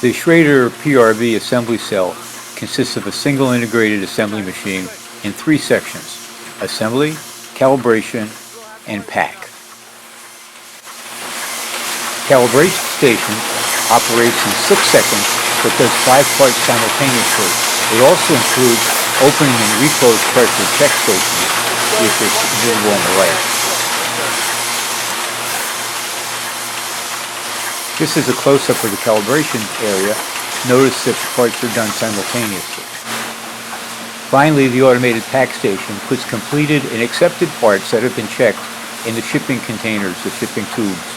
The Schrader PRV Assembly cell consists of a single integrated assembly machine in 3 sections: assembly, calibration, and pack. Calibration station operates in 6 seconds but does 5 parts simultaneously. It also includes opening and reclose pressure check stations, which is visible on the right. This is a close-up of the calibration area. Notice that the parts are done simultaneously. Finally, the automated pack station puts completed and accepted parts that have been checked in the shipping containers, the shipping tubes.